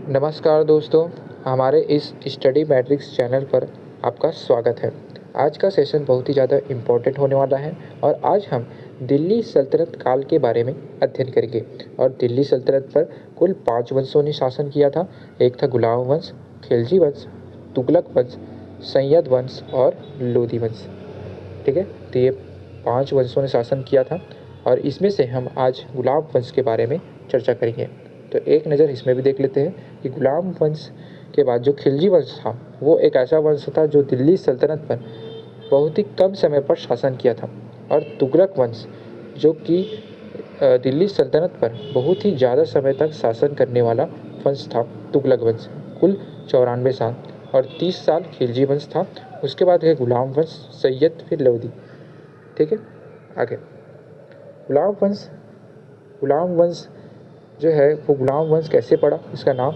नमस्कार दोस्तों, हमारे इस स्टडी मैट्रिक्स चैनल पर आपका स्वागत है। आज का सेशन बहुत ही ज़्यादा इम्पोर्टेंट होने वाला है और आज हम दिल्ली सल्तनत काल के बारे में अध्ययन करेंगे। और दिल्ली सल्तनत पर कुल 5 वंशों ने शासन किया था। एक था गुलाम वंश, खिलजी वंश, तुगलक वंश, सैयद वंश और लोधी वंश। ठीक है, तो ये 5 वंशों ने शासन किया था और इसमें से हम आज गुलाम वंश के बारे में चर्चा करेंगे। तो एक नज़र इसमें भी देख लेते हैं कि गुलाम वंश के बाद जो खिलजी वंश था वो एक ऐसा वंश था जो दिल्ली सल्तनत पर बहुत ही कम समय पर शासन किया था। और तुगलक वंश जो कि दिल्ली सल्तनत पर बहुत ही ज़्यादा समय तक शासन करने वाला वंश था। तुगलक वंश कुल 94 साल और 30 साल खिलजी वंश था। उसके बाद है गुलाम वंश, सैयद, फिर लोधी। ठीक है, आगे गुलाम वंश जो है वो गुलाम वंश कैसे पड़ा, इसका नाम,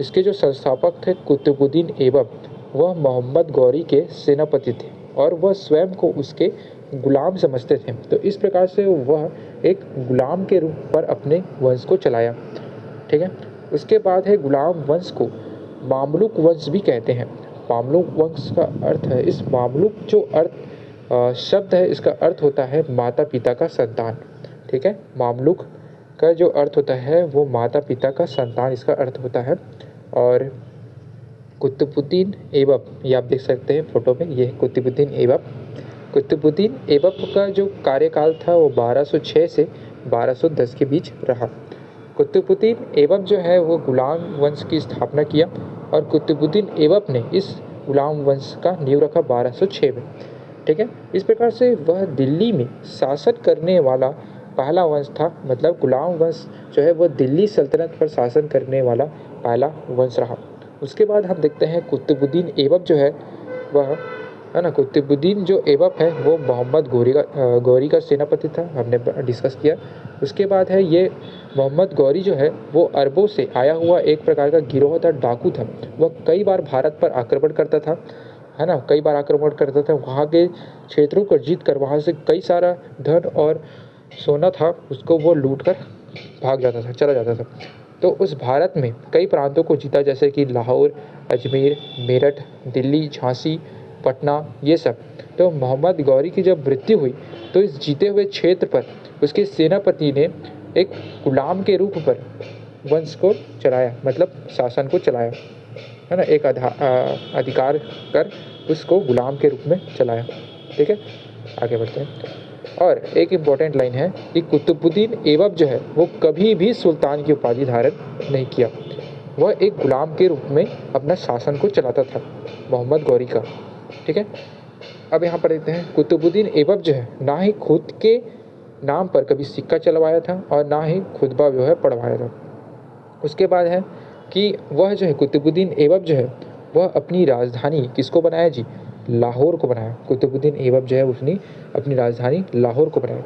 इसके जो संस्थापक थे कुतुबुद्दीन ऐबक, वह मोहम्मद गौरी के सेनापति थे और वह स्वयं को उसके गुलाम समझते थे। तो इस प्रकार से वह एक गुलाम के रूप पर अपने वंश को चलाया। ठीक है, उसके बाद है गुलाम वंश को मामलुक वंश भी कहते हैं। मामलुक वंश का अर्थ है, इस मामलुक जो शब्द है इसका अर्थ होता है माता पिता का संतान। ठीक है, मामलुक का जो अर्थ होता है वो माता पिता का संतान, इसका अर्थ होता है। और कुतुबुद्दीन ऐबक, ये आप देख सकते हैं फोटो में, ये है कुतुबुद्दीन ऐबक। कुतुबुद्दीन ऐबक का जो कार्यकाल था वो 1206 से 1210 के बीच रहा। कुतुबुद्दीन ऐबक जो है वो गुलाम वंश की स्थापना किया और कुतुबुद्दीन ऐबक ने इस गुलाम वंश का नींव रखा 1206 में। ठीक है, इस प्रकार से वह दिल्ली में शासन करने वाला पहला वंश था। मतलब गुलाम वंश जो है वह दिल्ली सल्तनत पर शासन करने वाला पहला वंश रहा। उसके बाद हम देखते हैं कुतुबुद्दीन ऐबक जो है वह, है ना, कुतुबुद्दीन जो ऐबक है वो मोहम्मद गौरी का सेनापति था, हमने डिस्कस किया। उसके बाद है ये मोहम्मद गौरी जो है वो अरबों से आया हुआ एक प्रकार का गिरोह था, डाकू था। वह कई बार भारत पर आक्रमण करता था, है ना, कई बार आक्रमण करता था। वहाँ के क्षेत्रों को जीत कर वहाँ से कई सारा धन और सोना था उसको वो लूट कर भाग जाता था, चला जाता था। तो उस भारत में कई प्रांतों को जीता, जैसे कि लाहौर, अजमेर, मेरठ, दिल्ली, झांसी, पटना, ये सब। तो मोहम्मद गौरी की जब मृत्यु हुई तो इस जीते हुए क्षेत्र पर उसके सेनापति ने एक गुलाम के रूप पर वंश को चलाया, मतलब शासन को चलाया, है ना, एक अधिकार कर उसको गुलाम के रूप में चलाया। ठीक है, आगे बढ़ते हैं। और एक इम्पॉर्टेंट लाइन है कि कुतुबुद्दीन ऐबक जो है वो कभी भी सुल्तान की उपाधि धारण नहीं किया। वह एक गुलाम के रूप में अपना शासन को चलाता था, मोहम्मद गौरी का। ठीक है, अब यहाँ पर देखते हैं कुतुबुद्दीन ऐबक जो है ना ही खुद के नाम पर कभी सिक्का चलवाया था और ना ही खुतबा जो है पढ़वाया था। उसके बाद है कि वह जो है कुतुबुद्दीन ऐबक जो है वह अपनी राजधानी किसको बनाया जी, लाहौर को बनाया। कुतुबुद्दीन ऐबक जो है उसने अपनी राजधानी लाहौर को बनाया।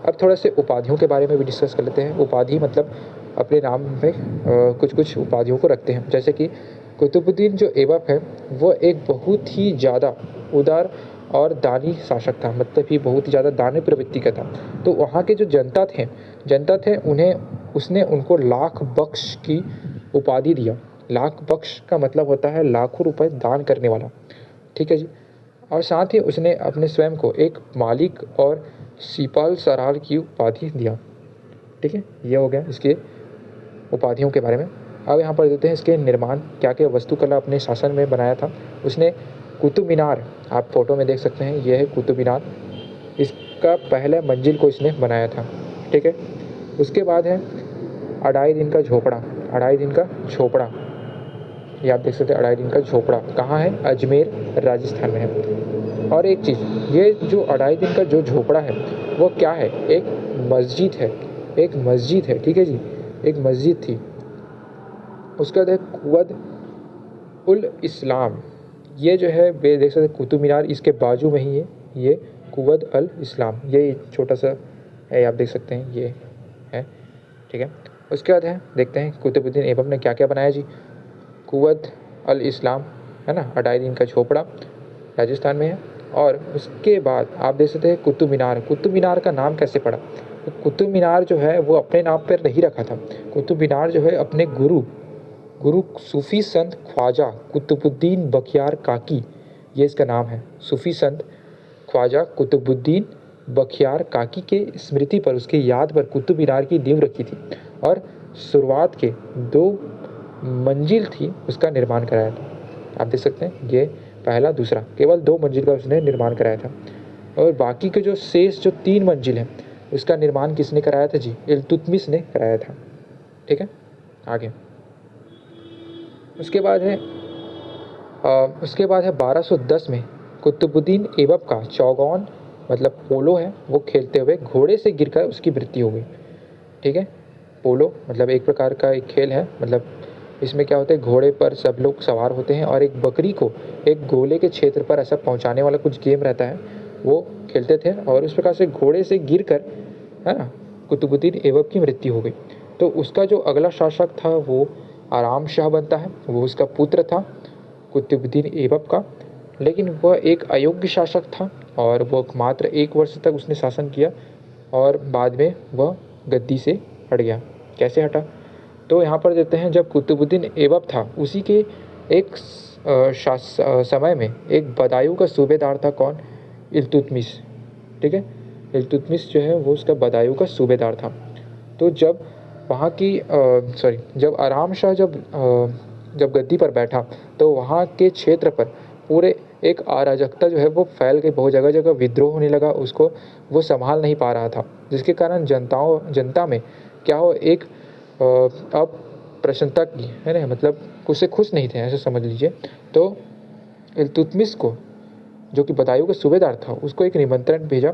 अब थोड़ा से उपाधियों के बारे में भी डिस्कस कर लेते हैं। उपाधि मतलब अपने नाम में कुछ कुछ उपाधियों को रखते हैं। जैसे कि कुतुबुद्दीन जो ऐबक है वो एक बहुत ही ज़्यादा उदार और दानी शासक था, मतलब कि बहुत ही ज़्यादा दानी प्रवृत्ति का था। तो वहाँ के जो जनता थे उन्हें उसने उनको लाख बख्श की उपाधि दिया। लाख बख्श का मतलब होता है लाखों रुपए दान करने वाला। ठीक है जी, और साथ ही उसने अपने स्वयं को एक मालिक और सिपाल सरार की उपाधि दिया। ठीक है, ये हो गया इसके उपाधियों के बारे में। अब यहाँ पर देते हैं इसके निर्माण, क्या क्या वस्तुकला अपने शासन में बनाया था उसने। कुतुब मीनार आप फोटो में देख सकते हैं, ये है कुतुब मीनार, इसका पहले मंजिल को इसने बनाया था। ठीक है, उसके बाद है अढ़ाई दिन का झोपड़ा। अढ़ाई दिन का झोपड़ा, ये आप देख सकते हैं, अढ़ाई दिन का झोपड़ा कहाँ है, अजमेर राजस्थान में है। और एक चीज़, ये जो अढ़ाई दिन का जो झोपड़ा है वो क्या है, एक मस्जिद है, एक मस्जिद है। ठीक है जी, एक मस्जिद थी। उसके बाद है कुवद उल इस्लाम, ये जो है वे देख सकते हैं कुतुब मीनार इसके बाजू में ही है, ये कुवद अल इस्लाम, ये छोटा सा है, आप देख सकते हैं ये है। ठीक है, उसके बाद है देखते हैं कुतुबुद्दीन ऐबक ने क्या क्या बनाया जी। कुवत अल इस्लाम, है ना, अढ़ाई दिन का झोपड़ा राजस्थान में है। और उसके बाद आप देख सकते हैं कुतुब मीनार। कुतुब मीनार का नाम कैसे पड़ा, तो कुतुब मीनार जो है वो अपने नाम पर नहीं रखा था। कुतुब मीनार जो है अपने गुरु गुरु सूफी संत ख्वाजा कुतुबुद्दीन बख्तियार काकी, ये इसका नाम है। सूफी संत ख्वाजा कुतुबुद्दीन बख्तियार काकी के स्मृति पर, उसके याद पर कुतुब मीनार की नींव रखी थी और शुरुआत के 2 मंजिल थी उसका निर्माण कराया था। आप देख सकते हैं ये पहला दूसरा केवल 2 मंजिल का उसने निर्माण कराया था और बाकी के जो शेष जो 3 मंजिल है उसका निर्माण किसने कराया था जी? इल्तुतमिश ने कराया था। ठीक है, आगे उसके बाद है 1210 में कुतुबुद्दीन ऐबक का चौगान मतलब पोलो है वो खेलते हुए घोड़े से गिरकर उसकी मृत्यु हो गई। ठीक है, पोलो मतलब एक प्रकार का एक खेल है, मतलब इसमें क्या होता है घोड़े पर सब लोग सवार होते हैं और एक बकरी को एक गोले के क्षेत्र पर ऐसा पहुंचाने वाला कुछ गेम रहता है, वो खेलते थे और उस प्रकार से घोड़े से गिरकर, है ना, कुतुबुद्दीन ऐबक की मृत्यु हो गई। तो उसका जो अगला शासक था वो आराम शाह बनता है, वो उसका पुत्र था कुतुबुद्दीन ऐबक का, लेकिन वह एक अयोग्य शासक था और वह मात्र 1 वर्ष तक उसने शासन किया और बाद में वह गद्दी से हट गया। कैसे हटा? तो यहाँ पर देते हैं जब कुतुबुद्दीन ऐबक था उसी के एक समय में एक बदायूं का सूबेदार था। कौन? इल्तुतमिश। ठीक है, इल्तुतमिश जो है वो उसका बदायूं का सूबेदार था। तो जब वहाँ की जब आराम शाह जब गद्दी पर बैठा तो वहाँ के क्षेत्र पर पूरे एक अराजकता जो है वो फैल गई, बहुत जगह जगह विद्रोह होने लगा, उसको वो संभाल नहीं पा रहा था, जिसके कारण जनता में क्या हो एक अब प्रसन्नता की, है ना, मतलब उससे खुश नहीं थे, ऐसे समझ लीजिए। तो इल्तुतमिश को, जो कि बदायूं का सूबेदार था, उसको एक निमंत्रण भेजा,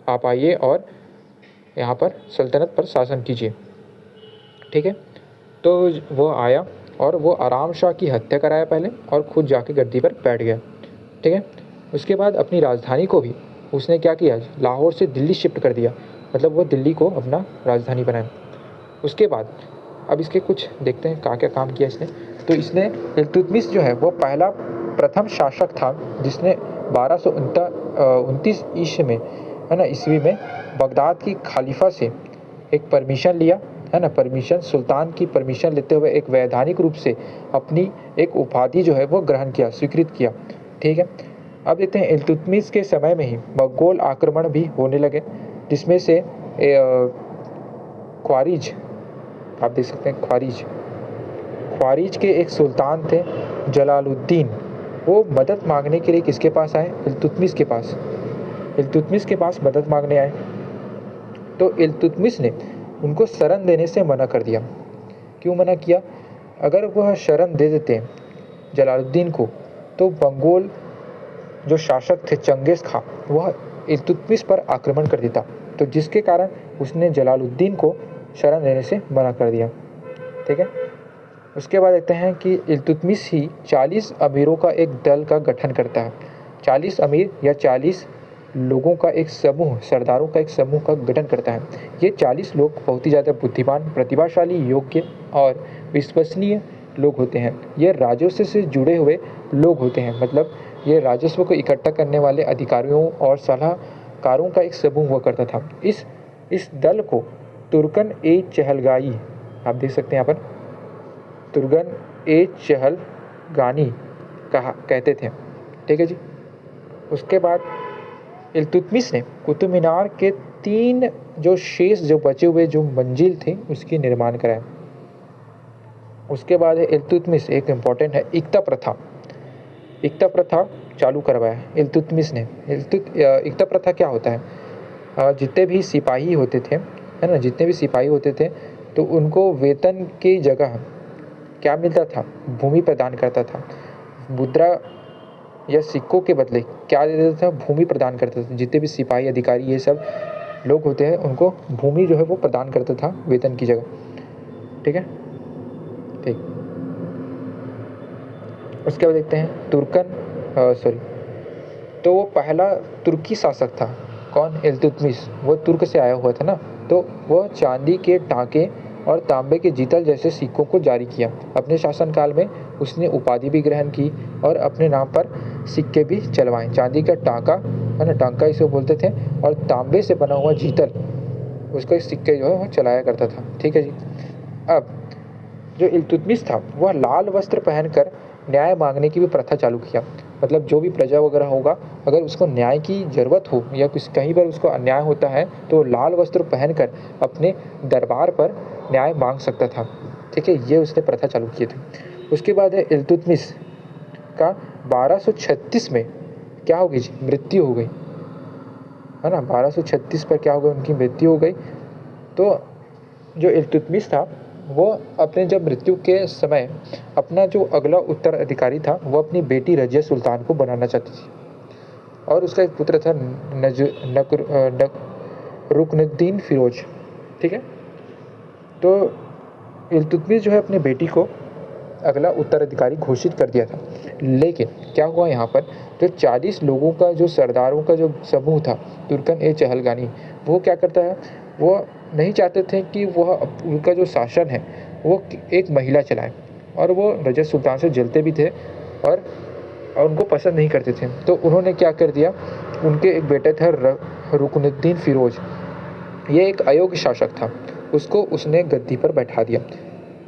आप आइए और यहाँ पर सल्तनत पर शासन कीजिए। ठीक है, तो वो आया और वो आराम शाह की हत्या कराया पहले और खुद जाके गद्दी पर बैठ गया। ठीक है, उसके बाद अपनी राजधानी को भी उसने क्या किया, लाहौर से दिल्ली शिफ्ट कर दिया, मतलब वो दिल्ली को अपना राजधानी बनाया। उसके बाद अब इसके कुछ देखते हैं क्या क्या काम किया इसने। तो इसने इल्तुतमिश जो है वो प्रथम शासक था जिसने 1229 ईस्वी में, है ना, ईस्वी में बगदाद की खलीफा से एक परमिशन लिया, है ना, परमिशन, सुल्तान की परमिशन लेते हुए एक वैधानिक रूप से अपनी एक उपाधि जो है वो ग्रहण किया, स्वीकृत किया। ठीक है, अब देखते हैं इल्तुतमिश के समय में ही मंगोल आक्रमण भी होने लगे, जिसमें से ख्वारिज, आप देख सकते हैं ख्वारिज के एक सुल्तान थे जलालुद्दीन, वो मदद मांगने के लिए किसके पास आए? इल्तुतमिश के पास मदद मांगने आए। तो इल्तुतमिश ने उनको शरण देने से मना कर दिया। क्यों मना किया? अगर वह शरण दे देते जलालुद्दीन को तो मंगोल जो शासक थे चंगेज़ खां, वह इल्तुतमिश पर आक्रमण कर देता, तो जिसके कारण उसने जलालुद्दीन को शरण देने से मना कर दिया। ठीक है, उसके बाद देखते हैं कि इल्तुतमिश ही 40 अमीरों का एक दल का गठन करता है। 40 अमीर या 40 लोगों का एक समूह, सरदारों का एक समूह का गठन करता है। ये 40 लोग बहुत ही ज़्यादा बुद्धिमान, प्रतिभाशाली, योग्य और विश्वसनीय लोग होते हैं। ये राजस्व से जुड़े हुए लोग होते हैं, मतलब ये राजस्व को इकट्ठा करने वाले अधिकारियों और सलाहकारों का एक समूह हुआ करता था। इस दल को तुर्कन ए चहलगाई, आप देख सकते हैं यहाँ पर, तुर्गन ए चहलगानी कहते थे। ठीक है जी। उसके बाद इल्तुतमिश ने कुतुब मीनार के 3 जो शेष जो बचे हुए जो मंजिल थे उसकी निर्माण कराया। उसके बाद है इल्तुतमिश, एक इम्पॉर्टेंट है, इक्ता प्रथा चालू करवाया इल्तुतमिश ने। इक्ता प्रथा क्या होता है? जितने भी सिपाही होते थे, है ना, जितने भी सिपाही होते थे तो उनको वेतन की जगह क्या मिलता था? भूमि प्रदान करता था। मुद्रा या सिक्कों के बदले क्या दे देता था? भूमि प्रदान करता था। जितने भी सिपाही, अधिकारी, ये सब लोग होते हैं उनको भूमि जो है वो प्रदान करता था वेतन की जगह। ठीक है, ठीक। उसके बाद देखते हैं तो वो पहला तुर्की शासक था। कौन? इल्तुतमिश। वो तुर्क से आया हुआ था ना, तो वह चांदी के टाँके और तांबे के जीतल जैसे सिक्कों को जारी किया। अपने शासनकाल में उसने उपाधि भी ग्रहण की और अपने नाम पर सिक्के भी चलवाए। चांदी का टाँका, है ना, टाँका इसे बोलते थे, और तांबे से बना हुआ जीतल, उसको सिक्के जो है वो चलाया करता था। ठीक है जी। अब जो इल्तुतमिश था वह लाल वस्त्र पहनकर न्याय मांगने की भी प्रथा चालू किया। मतलब जो भी प्रजा वगैरह होगा, अगर उसको न्याय की ज़रूरत हो या किस कहीं पर उसको अन्याय होता है तो लाल वस्त्र पहनकर अपने दरबार पर न्याय मांग सकता था। ठीक है, ये उसने प्रथा चालू की थी। उसके बाद है इल्तुतमिश का 1236 में क्या हो गई जी, मृत्यु हो गई, है ना। 1236 पर क्या हो गया, उनकी मृत्यु हो गई। तो जो इल्तुतमिश था वो अपने जब मृत्यु के समय अपना जो अगला उत्तराधिकारी था वो अपनी बेटी रजिया सुल्तान को बनाना चाहती थी, और उसका एक पुत्र था रुकनुद्दीन फिरोज। ठीक है, तो इल्तुतमिश जो है अपनी बेटी को अगला उत्तराधिकारी घोषित कर दिया था। लेकिन क्या हुआ यहाँ पर, जो 40 लोगों का जो सरदारों का जो समूह था तुर्कन ए चहलगानी, वो क्या करता है, वो नहीं चाहते थे कि वह उनका जो शासन है वो एक महिला चलाए, और वो रजिया सुल्तान से जलते भी थे और उनको पसंद नहीं करते थे। तो उन्होंने क्या कर दिया, उनके एक बेटा था रुकनुद्दीन फिरोज, ये एक अयोग्य शासक था, उसको उसने गद्दी पर बैठा दिया।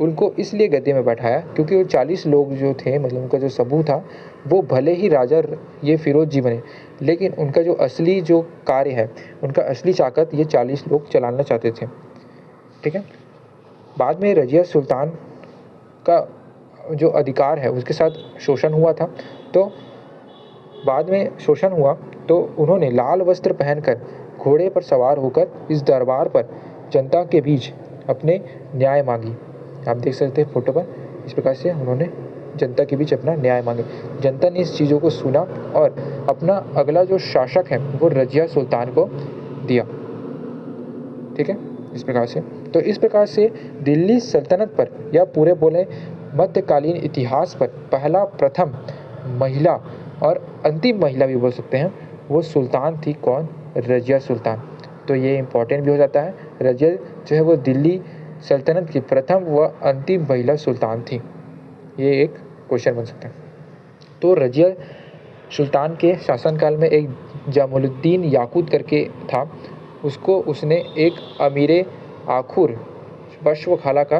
उनको इसलिए गद्दी में बैठाया क्योंकि वो 40 लोग जो थे, मतलब उनका जो समूह था, वो भले ही राजा ये फिरोज जी बने, लेकिन उनका जो असली जो कार्य है, उनका असली ताकत ये 40 लोग चलाना चाहते थे। ठीक है, बाद में रजिया सुल्तान का जो अधिकार है उसके साथ शोषण हुआ था। तो बाद में शोषण हुआ तो उन्होंने लाल वस्त्र पहनकर घोड़े पर सवार होकर इस दरबार पर जनता के बीच अपने न्याय मांगी। आप देख सकते हैं फोटो पर, इस प्रकार से उन्होंने जनता के बीच अपना न्याय मांगे। जनता ने इस चीज़ों को सुना और अपना अगला जो शासक है वो रजिया सुल्तान को दिया। ठीक है, इस प्रकार से। तो इस प्रकार से दिल्ली सल्तनत पर या पूरे बोले मध्यकालीन इतिहास पर पहला प्रथम महिला और अंतिम महिला भी बोल सकते हैं, वो सुल्तान थी। कौन? रजिया सुल्तान। तो ये इम्पोर्टेंट भी हो जाता है, रजिया जो है वो दिल्ली सल्तनत की प्रथम व अंतिम महिला सुल्तान थी। ये एक क्वेश्चन बन सकता है। तो रजिया सुल्तान के शासनकाल में एक जमालुद्दीन याकूत करके था, उसको उसने एक अमीर आखुर पशवखाला का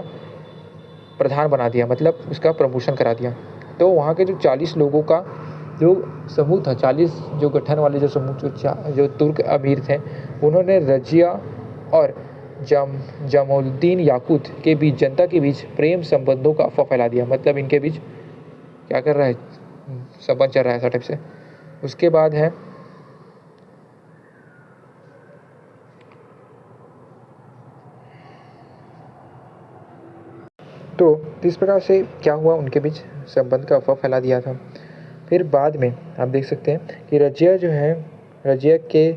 प्रधान बना दिया, मतलब उसका प्रमोशन करा दिया। तो वहाँ के जो 40 लोगों का जो समूह था, 40 जो गठन वाले जो समूह जो तुर्क अमीर थे, उन्होंने रजिया और जमालुद्दीन याकूत के बीच, जनता के बीच प्रेम संबंधों का अफवाह फैला दिया। मतलब इनके बीच क्या कर रहा है, संबंध चल रहा है ऐसा टाइप से। उसके बाद है तो इस प्रकार से क्या हुआ, उनके बीच संबंध का अफवाह फैला दिया था। फिर बाद में आप देख सकते हैं कि रजिया जो है, रजिया के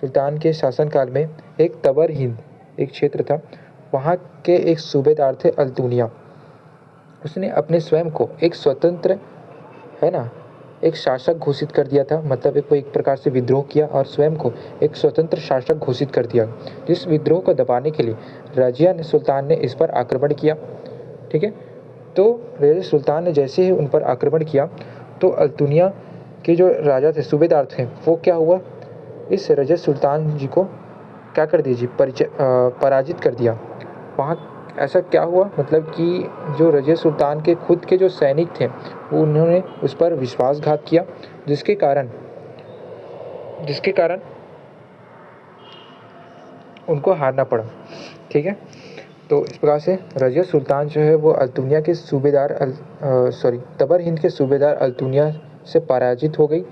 सुल्तान के शासनकाल में एक तबर हिंद एक क्षेत्र था, वहाँ के एक सूबेदार थे अल्तुनिया। उसने अपने स्वयं को एक स्वतंत्र, है ना, एक शासक घोषित कर दिया था। मतलब एक प्रकार से विद्रोह किया और स्वयं को एक स्वतंत्र शासक घोषित कर दिया। जिस विद्रोह को दबाने के लिए रजिया सुल्तान ने इस पर आक्रमण किया। ठीक है, तो रजिया सुल्तान ने जैसे ही उन पर आक्रमण किया तो अल्तुनिया के जो राजा थे, सूबेदार थे, वो क्या हुआ, इस रजिया सुल्तान जी को क्या कर दिया जी, पराजित कर दिया। वहाँ ऐसा क्या हुआ, मतलब कि जो रजिया सुल्तान के खुद के जो सैनिक थे वो उन्होंने उस पर विश्वासघात किया, जिसके कारण उनको हारना पड़ा। ठीक है, तो इस प्रकार से रजिया सुल्तान जो है वो अल्तुनिया के सूबेदार तबर हिंद के सूबेदार अल्तुनिया से पराजित हो गई।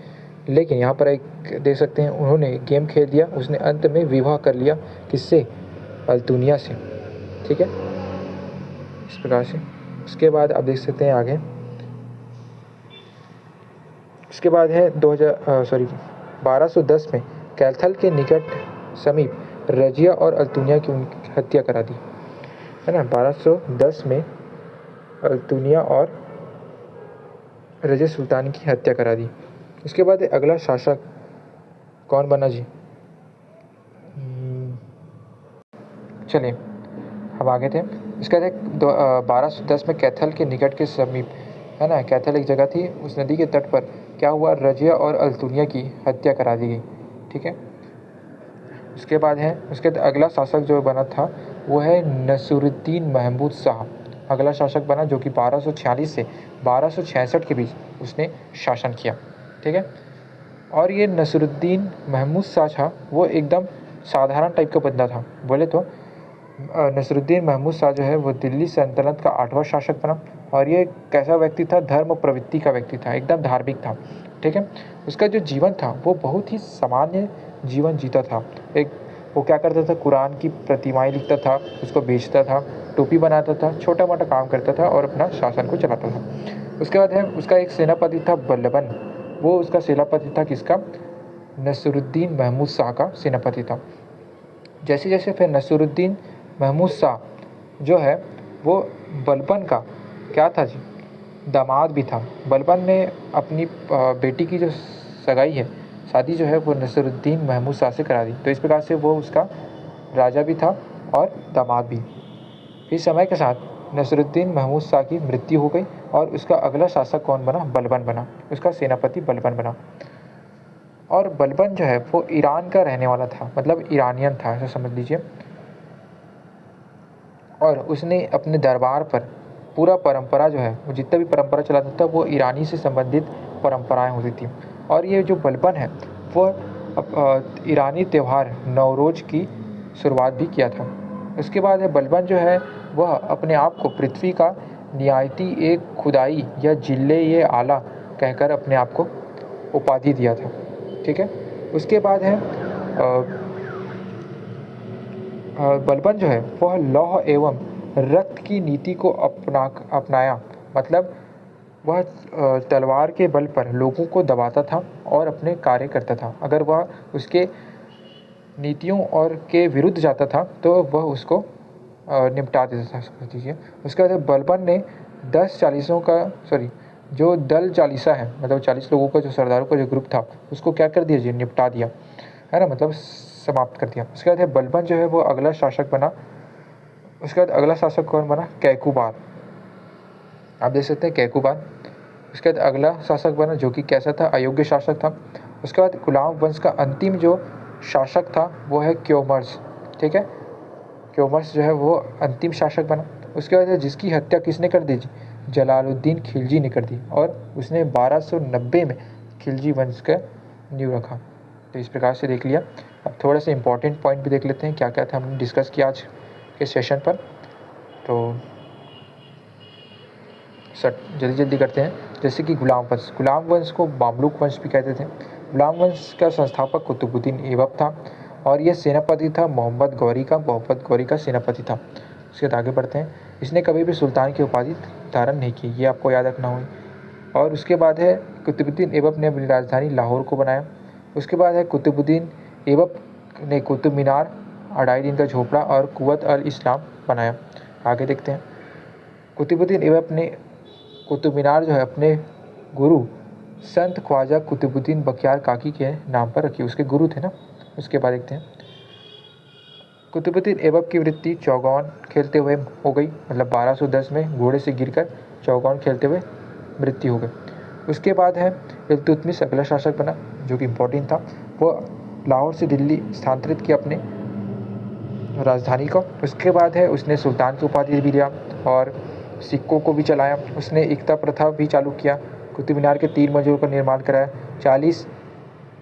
लेकिन यहाँ पर एक देख सकते हैं, उन्होंने गेम खेल दिया, उसने अंत में विवाह कर लिया, किससे? अल्तुनिया से। ठीक है, इस प्रकार से। उसके बाद आप देख सकते हैं आगे, उसके बाद है 1210 में कैथल के निकट समीप रजिया और अल्तुनिया की उनकी हत्या करा दी, है ना। 1210 में अल्तुनिया और रजिया सुल्तान की हत्या करा दी। उसके बाद अगला शासक कौन बना जी? चलिए हम आगे थे। इसके बाद 1210 में कैथल के निकट के समीप, है ना, कैथल एक जगह थी, उस नदी के तट पर क्या हुआ, रजिया और अल्तुनिया की हत्या करा दी गई। ठीक है, उसके बाद अगला शासक जो बना था वो है नसीरुद्दीन महमूद शाह। अगला शासक बना, जो कि 1246 से 1266 के बीच उसने शासन किया। ठीक है। और ये नसरुद्दीन महमूद शाह था, वो एकदम साधारण टाइप का बंदा था। बोले तो नसरुद्दीन महमूद शाह जो है वो दिल्ली सल्तनत का 8वां शासक बना। और ये कैसा व्यक्ति था? धर्म प्रवृत्ति का व्यक्ति था, एकदम धार्मिक था। ठीक है। उसका जो जीवन था वो बहुत ही सामान्य जीवन जीता था। वो क्या करता था? कुरान की प्रतिमाएं लिखता था, उसको बेचता था, टोपी बनाता था, छोटा मोटा काम करता था और अपना शासन को चलाता था। उसके बाद है उसका एक सेनापति था बल्लभन। वो उसका सेनापति था किसका? नसरुद्दीन महमूद शाह का सेनापति था। जैसे जैसे फिर नसरुद्दीन महमूद शाह जो है वो बलबन का क्या था जी? दामाद भी था। बलबन ने अपनी बेटी की जो सगाई है, शादी जो है वो नसरुद्दीन महमूद शाह से करा दी। तो इस प्रकार से वो उसका राजा भी था और दामाद भी। फिर समय के साथ नसरुद्दीन महमूद शाह की मृत्यु हो गई और उसका अगला शासक कौन बना? बलबन बना। उसका सेनापति बलबन बना। और बलबन जो है वो ईरान का रहने वाला था, मतलब ईरानियन था, ऐसा समझ लीजिए। और उसने अपने दरबार पर पूरा परंपरा जो है, वो जितना भी परंपरा चलाता था वो ईरानी से संबंधित परंपराएं होती थी। और ये जो बलबन है वो ईरानी त्यौहार नवरोज़ की शुरुआत भी किया था। उसके बाद है बलबन जो है वह अपने आप को पृथ्वी का नियायती एक खुदाई या जिले ये आला कहकर अपने आप को उपाधि दिया था। ठीक है। उसके बाद है बलबन जो है वह लौह एवं रक्त की नीति को अपनाया। मतलब वह तलवार के बल पर लोगों को दबाता था और अपने कार्य करता था। अगर वह उसके नीतियों और के विरुद्ध जाता था तो वह उसको निपटा देता था, समझ लीजिए। उसके बाद बलबन ने 10 चालीसों का जो दल चालीसा है, मतलब 40 लोगों का जो सरदारों का जो ग्रुप था उसको क्या कर दिया जी? निपटा दिया, है ना, मतलब समाप्त कर दिया। उसके बाद है बलबन जो है वो अगला शासक बना। उसके बाद अगला शासक कौन बना? कैकुबार। आप देख सकते हैं कैकुबार। उसके बाद अगला शासक बना जो कि कैसा था? अयोग्य शासक था। उसके बाद गुलाम वंश का अंतिम जो शासक था वो है क्योमर्स। ठीक है। क्योमर्स जो है वो अंतिम शासक बना। उसके बाद जिसकी हत्या किसने कर दी? जलालुद्दीन खिलजी ने कर दी और उसने 1290 में खिलजी वंश का नींव रखा। तो इस प्रकार से देख लिया। अब थोड़ा सा इंपॉर्टेंट पॉइंट भी देख लेते हैं क्या क्या था हमने डिस्कस किया आज के सेशन पर। तो सर जल्दी जल्दी करते हैं। जैसे कि गुलाम वंश को मामलुक वंश भी कहते थे। गुलाम वंश का संस्थापक कुतुबुद्दीन ऐबक था और ये सेनापति था मोहम्मद गौरी का सेनापति था। उसके बाद आगे बढ़ते हैं। इसने कभी भी सुल्तान की उपाधि धारण नहीं की, ये आपको याद रखना होगी। और उसके बाद है कुतुबुद्दीन ऐबक ने अपनी राजधानी लाहौर को बनाया। उसके बाद है कुतुबुद्दीन ऐबक ने कुतुब मीनार, अढ़ाई दिन का झोपड़ा और कुवत अल इस्लाम बनाया। आगे देखते हैं। कुतुबुद्दीन ऐबक ने कुतुब मीनार जो है अपने गुरु संत ख्वाजा कुतुबुद्दीन बख्तियार काकी के नाम पर रखी, उसके गुरु थे ना। उसके बाद देखते हैं कुतुबुद्दीन ऐबक की वृत्ति चौगान खेलते हुए हो गई, मतलब 1210 में घोड़े से गिरकर चौगान खेलते हुए मृत्यु हो गई। उसके बाद है इल्तुतमिश अगला शासक बना जो कि इम्पोर्टेंट था। वो लाहौर से दिल्ली स्थानांतरित किया अपने राजधानी को। उसके बाद है उसने सुल्तान की उपाधि भी लिया और सिक्कों को भी चलाया। उसने एकता प्रथा भी चालू किया। कुतुब मीनार के 3 मंजिलों का निर्माण कराया। 40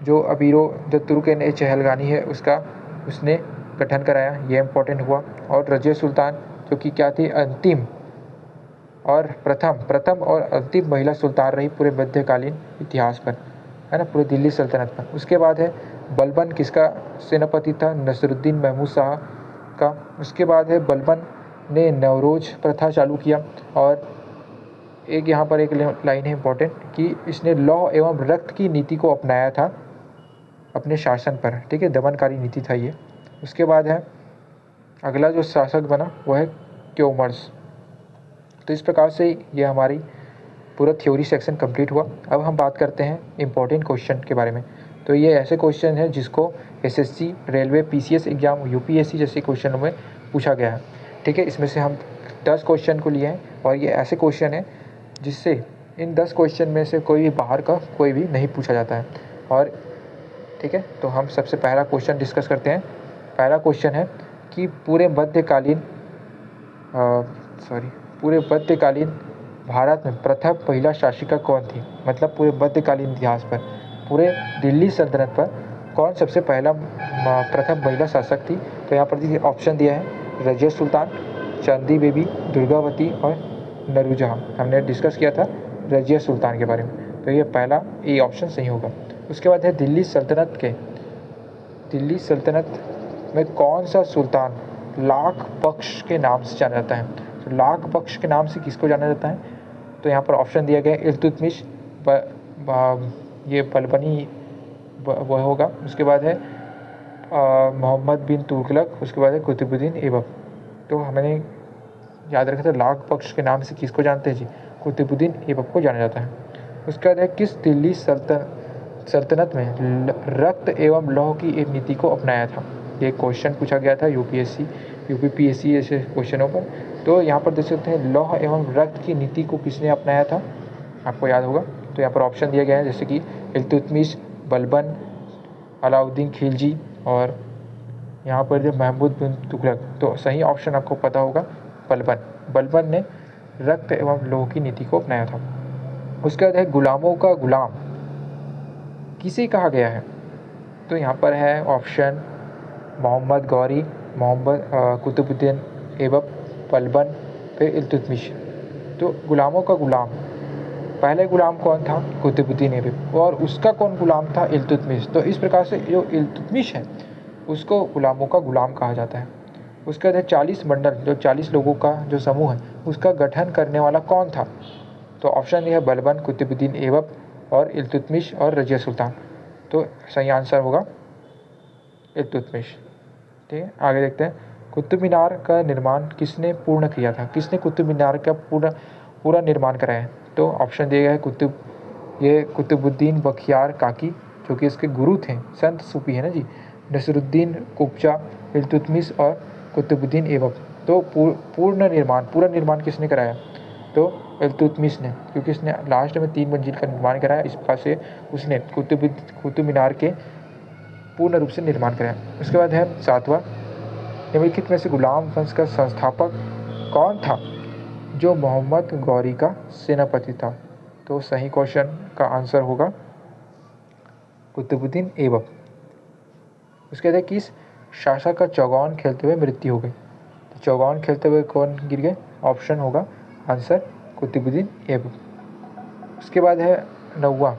जो अबीरो जो तुर्क ने चहलगानी है उसका उसने गठन कराया, ये इम्पोर्टेंट हुआ। और रजिया सुल्तान जो कि क्या थी? अंतिम और प्रथम और अंतिम महिला सुल्तान रही पूरे मध्यकालीन इतिहास पर, है ना, पूरे दिल्ली सल्तनत पर। उसके बाद है बलबन किसका सेनापति था? नसरुद्दीन महमूद शाह का। उसके बाद है बलबन ने नवरोज प्रथा चालू किया। और एक यहाँ पर एक लाइन है इम्पोर्टेंट कि इसने लौह एवं रक्त की नीति को अपनाया था अपने शासन पर। ठीक है, दमनकारी नीति था ये। उसके बाद है अगला जो शासक बना वो है क्योमर्स। तो इस प्रकार से ये हमारी पूरा थ्योरी सेक्शन कंप्लीट हुआ। अब हम बात करते हैं इम्पोर्टेंट क्वेश्चन के बारे में। तो ये ऐसे क्वेश्चन हैं जिसको SSC, railway, PCS exam, UPSC जैसे क्वेश्चनों में पूछा गया है। ठीक है, इसमें से हम 10 क्वेश्चन को लिए हैं और ये ऐसे क्वेश्चन हैं जिससे इन 10 क्वेश्चन में से कोई भी बाहर का कोई भी नहीं पूछा जाता है। और ठीक है, तो हम सबसे पहला क्वेश्चन डिस्कस करते हैं। पहला क्वेश्चन है कि पूरे मध्यकालीन पूरे मध्यकालीन भारत में प्रथम महिला शासिका कौन थी? मतलब पूरे मध्यकालीन इतिहास पर, पूरे दिल्ली सल्तनत पर कौन सबसे पहला प्रथम महिला शासक थी? तो यहाँ पर देखिए ऑप्शन दिया है रजिया सुल्तान, चंदी बेबी, दुर्गावती और नूरजहाँ। हमने डिस्कस किया था रजिया सुल्तान के बारे में, तो ये पहला ए ऑप्शन सही होगा। उसके बाद है दिल्ली सल्तनत में कौन सा सुल्तान लाख बख्श के नाम से जाना जाता है? तो लाख बख्श के नाम से किसको जाना जाता है? तो यहाँ पर ऑप्शन दिया गया है इल्तुतमिश, ये बलबनी वह होगा। उसके बाद है मोहम्मद बिन तुगलक, उसके बाद है कुतुबुद्दीन ऐबक। तो हमने याद रखा था लाख बख्श के नाम से किसको जानते हैं जी? कुतुबुद्दीन ऐबक को जाना जाता है। उसके बाद है किस दिल्ली सल्तनत में रक्त एवं लौह की एक नीति को अपनाया था? ये क्वेश्चन पूछा गया था यूपीपीएससी ऐसे क्वेश्चनों पर। तो यहाँ पर देख सकते हैं लौह एवं रक्त की नीति को किसने अपनाया था, आपको याद होगा। तो यहाँ पर ऑप्शन दिया गया है जैसे कि इल्तुतमिश, बलबन, अलाउद्दीन खिलजी और यहाँ पर जो महमूद बिन तुगलक। तो सही ऑप्शन आपको पता होगा बलबन ने रक्त एवं लौह की नीति को अपनाया था। उसके बाद है गुलामों का गुलाम किसे कहा गया है? तो यहाँ पर है ऑप्शन मोहम्मद गौरी, कुतुबुद्दीन ऐबक, बलबन, फिर इल्तुतमिश। तो गुलामों का गुलाम, पहले गुलाम कौन था? कुतुबुद्दीन ऐबक, और उसका कौन गुलाम था? इल्तुतमिश। तो इस प्रकार से जो इल्तुतमिश है उसको गुलामों का गुलाम कहा जाता है। उसके बाद है 40 मंडल, जो 40 लोगों का जो समूह है उसका गठन करने वाला कौन था? तो ऑप्शन ये है बलबन, कुतुबुद्दीन ऐबक और इल्तुतमिश और रजिया सुल्तान। तो सही आंसर होगा इल्तुतमिश। ठीक है, आगे देखते हैं कुतुब मीनार का निर्माण किसने पूर्ण किया था? किसने कुतुब मीनार का पूरा निर्माण कराया? तो ऑप्शन दिए गए हैं कुतुबुद्दीन बख्तियार काकी, जो कि इसके गुरु थे, संत सूफी है ना जी, नसरुद्दीन कुब्जा, इल्तुतमिश और कुतुबुद्दीन ऐबक। तो पूरा निर्माण किसने कराया? तो इल्तुतमिश ने, क्योंकि इसने लास्ट में 3 मंजिल का निर्माण कराया। इस प्रकार से उसने कुतुब मीनार के पूर्ण रूप से निर्माण कराया। उसके बाद है 7वां, निम्नलिखित में से गुलाम वंश का संस्थापक कौन था जो मोहम्मद गौरी का सेनापति था? तो सही क्वेश्चन का आंसर होगा कुतुबुद्दीन ऐबक। उसके बाद है किस शासक का चौगान खेलते हुए मृत्यु हो गई? तो चौगान खेलते हुए कौन गिर गए? ऑप्शन होगा आंसर कुतुबुद्दीन ऐबक। उसके बाद है 9वां,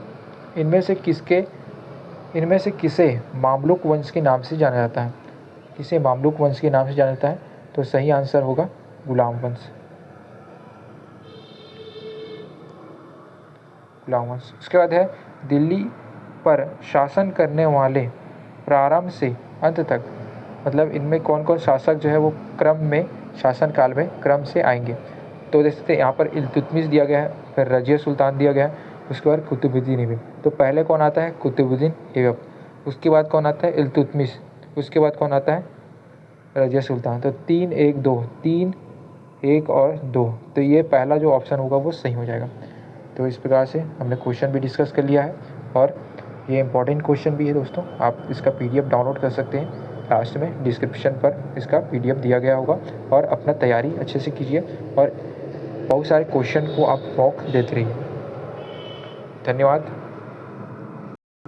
इनमें से किसे मामलुक वंश के नाम से जाना जाता है? किसे मामलुक वंश के नाम से जाना जाता है? तो सही आंसर होगा गुलाम वंश। उसके बाद है दिल्ली पर शासन करने वाले प्रारंभ से अंत तक, मतलब इनमें कौन कौन शासक जो है वो शासन काल में क्रम से आएंगे? तो देख सकते हैं यहाँ पर इल्तुतमिश दिया गया है, फिर रजिया सुल्तान दिया गया है, उसके बाद कुतुबुद्दीन ऐबक। तो पहले कौन आता है? कुतुबुद्दीन ऐबक। उसके बाद कौन आता है? इल्तुतमिश। उसके बाद कौन आता है? रजिया सुल्तान। तो 3 1 2, 3 1 और 2, तो ये पहला जो ऑप्शन होगा वो सही हो जाएगा। तो इस प्रकार से हमने क्वेश्चन भी डिस्कस कर लिया है और ये इंपॉर्टेंट क्वेश्चन भी है दोस्तों। आप इसका PDF डाउनलोड कर सकते हैं, लास्ट में डिस्क्रिप्शन पर इसका PDF दिया गया होगा, और अपना तैयारी अच्छे से कीजिए और बहुत सारे क्वेश्चन को आप मॉक देते रहिए। धन्यवाद।